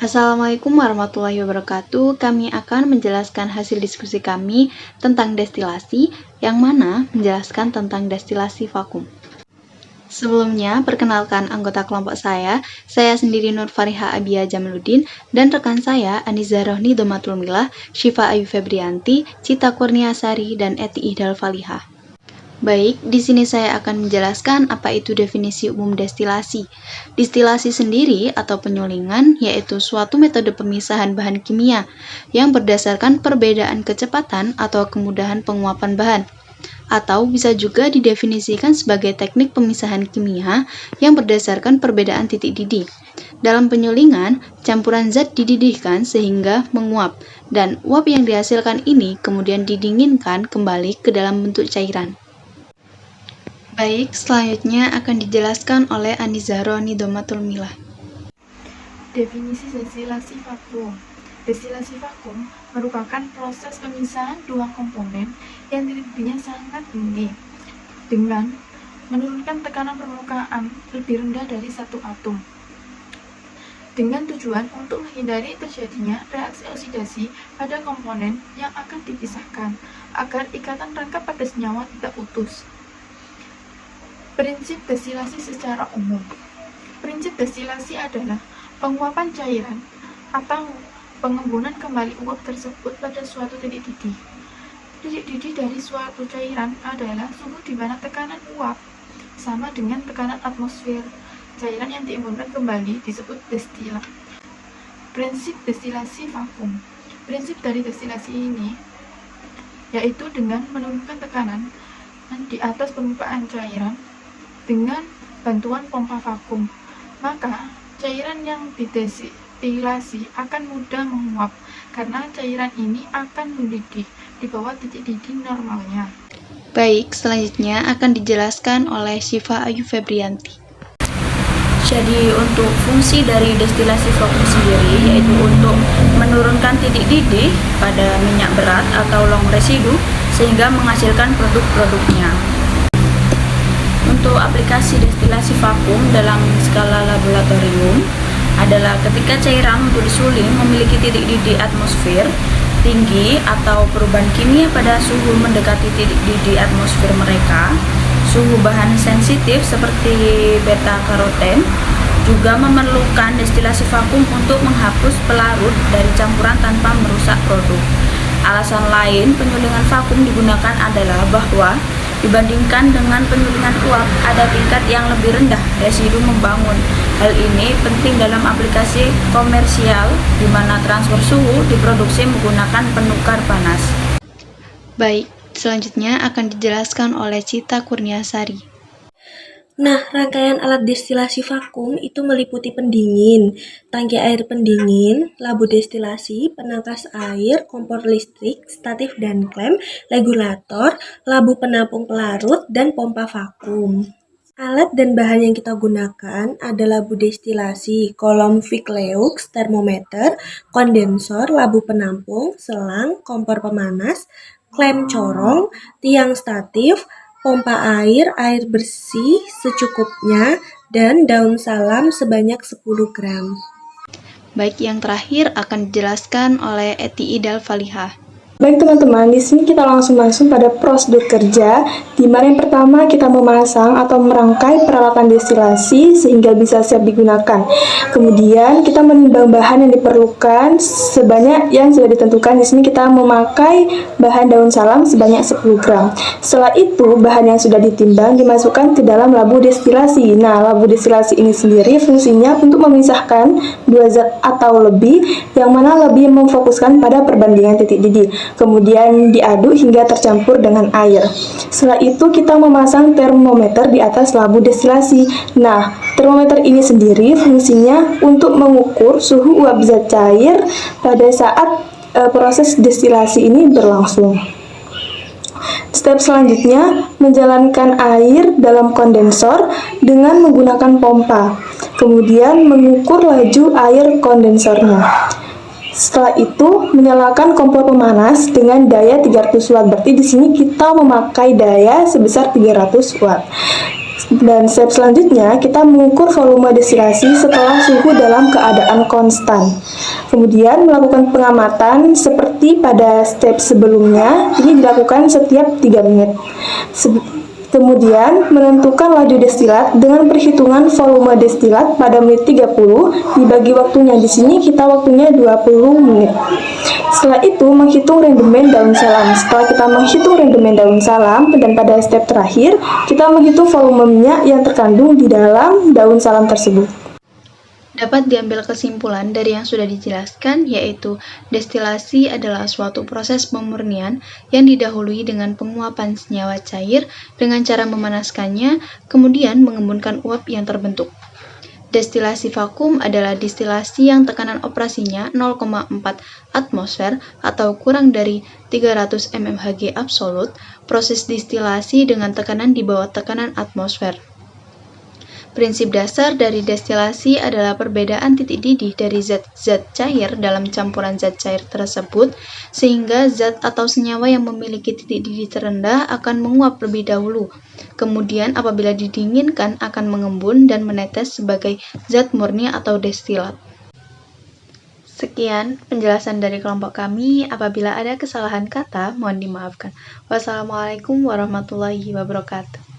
Assalamualaikum warahmatullahi wabarakatuh. Kami akan menjelaskan hasil diskusi kami tentang destilasi, yang mana menjelaskan tentang destilasi vakum. Sebelumnya, perkenalkan anggota kelompok saya sendiri Nur Fariha Abia Jamaluddin, dan rekan saya Aniza Rohni Domatul Milah, Syifa Ayu Febrianti, Cita Kurniasari, dan Eti Ihdal Falihah. Baik, di sini saya akan menjelaskan apa itu definisi umum destilasi. Destilasi sendiri atau penyulingan yaitu suatu metode pemisahan bahan kimia yang berdasarkan perbedaan kecepatan atau kemudahan penguapan bahan. Atau bisa juga didefinisikan sebagai teknik pemisahan kimia yang berdasarkan perbedaan titik didih. Dalam penyulingan, campuran zat dididihkan sehingga menguap, dan uap yang dihasilkan ini kemudian didinginkan kembali ke dalam bentuk cairan. Baik, selanjutnya akan dijelaskan oleh Aniza Rohni Domatul Milah. Definisi destilasi vakum. Destilasi vakum merupakan proses pemisahan dua komponen yang titik didihnya sangat tinggi dengan menurunkan tekanan permukaan lebih rendah dari satu atom, dengan tujuan untuk menghindari terjadinya reaksi oksidasi pada komponen yang akan dipisahkan agar ikatan rangka pada senyawa tidak putus. Prinsip destilasi secara umum. Prinsip destilasi adalah penguapan cairan atau pengembunan kembali uap tersebut pada suatu titik didih. Titik didih dari suatu cairan adalah suhu di mana tekanan uap sama dengan tekanan atmosfer. Cairan yang diembunkan kembali disebut destilat. Prinsip destilasi vakum. Prinsip dari destilasi ini yaitu dengan menurunkan tekanan di atas permukaan cairan dengan bantuan pompa vakum, maka cairan yang didestilasi akan mudah menguap karena cairan ini akan mendidih di bawah titik didih normalnya. Baik, selanjutnya akan dijelaskan oleh Syifa Ayu Febrianti. Jadi untuk fungsi dari destilasi vakum sendiri yaitu untuk menurunkan titik didih pada minyak berat atau long residu sehingga menghasilkan produk-produknya. Untuk aplikasi destilasi vakum dalam skala laboratorium adalah ketika cairan untuk disuling memiliki titik didih atmosfer tinggi atau perubahan kimia pada suhu mendekati titik didih atmosfer mereka, suhu bahan sensitif seperti beta-karoten, juga memerlukan destilasi vakum untuk menghapus pelarut dari campuran tanpa merusak produk. Alasan lain penyulingan vakum digunakan adalah bahwa dibandingkan dengan penyulingan uap, ada tingkat yang lebih rendah residu membangun. Hal ini penting dalam aplikasi komersial di mana transfer suhu diproduksi menggunakan penukar panas. Baik, selanjutnya akan dijelaskan oleh Cita Kurniasari. Nah, rangkaian alat destilasi vakum itu meliputi pendingin, tangki air pendingin, labu destilasi, penangkas air, kompor listrik, statif dan klem, regulator, labu penampung pelarut, dan pompa vakum. Alat dan bahan yang kita gunakan adalah labu destilasi, kolom Vicleux, termometer, kondensor, labu penampung, selang, kompor pemanas, klem corong, tiang statif, pompa air bersih secukupnya, dan daun salam sebanyak 10 gram. Baik, yang terakhir akan dijelaskan oleh Eti Ihdal Falihah. Baik teman-teman, di sini kita langsung masuk pada prosedur kerja, di mana yang pertama kita memasang atau merangkai peralatan destilasi sehingga bisa siap digunakan. Kemudian kita menimbang bahan yang diperlukan sebanyak yang sudah ditentukan. Di sini kita memakai bahan daun salam sebanyak 10 gram. Setelah itu bahan yang sudah ditimbang dimasukkan ke dalam labu destilasi. Nah, labu destilasi ini sendiri fungsinya untuk memisahkan dua zat atau lebih, yang mana lebih memfokuskan pada perbandingan titik didih. Kemudian diaduk hingga tercampur dengan air. Setelah itu kita memasang termometer di atas labu destilasi. Nah, termometer ini sendiri fungsinya untuk mengukur suhu uap zat cair pada saat proses destilasi ini berlangsung. Step selanjutnya, menjalankan air dalam kondensor dengan menggunakan pompa. Kemudian mengukur laju air kondensornya. Setelah itu, menyalakan kompor pemanas dengan daya 300 watt. Berarti di sini kita memakai daya sebesar 300 watt. Dan step selanjutnya, kita mengukur volume destilasi setelah suhu dalam keadaan konstan. Kemudian melakukan pengamatan seperti pada step sebelumnya, ini dilakukan setiap 3 menit. Kemudian menentukan laju destilat dengan perhitungan volume destilat pada menit 30, dibagi waktunya di sini kita waktunya 20 menit. Setelah itu menghitung rendemen daun salam. Setelah kita menghitung rendemen daun salam dan pada step terakhir kita menghitung volume minyak yang terkandung di dalam daun salam tersebut. Dapat diambil kesimpulan dari yang sudah dijelaskan, yaitu destilasi adalah suatu proses pemurnian yang didahului dengan penguapan senyawa cair dengan cara memanaskannya, kemudian mengembunkan uap yang terbentuk. Destilasi vakum adalah destilasi yang tekanan operasinya 0,4 atmosfer atau kurang dari 300 mmHg absolut, proses destilasi dengan tekanan di bawah tekanan atmosfer. Prinsip dasar dari destilasi adalah perbedaan titik didih dari zat-zat cair dalam campuran zat cair tersebut, sehingga zat atau senyawa yang memiliki titik didih terendah akan menguap lebih dahulu. Kemudian apabila didinginkan akan mengembun dan menetes sebagai zat murni atau destilat. Sekian penjelasan dari kelompok kami. Apabila ada kesalahan kata, mohon dimaafkan. Wassalamualaikum warahmatullahi wabarakatuh.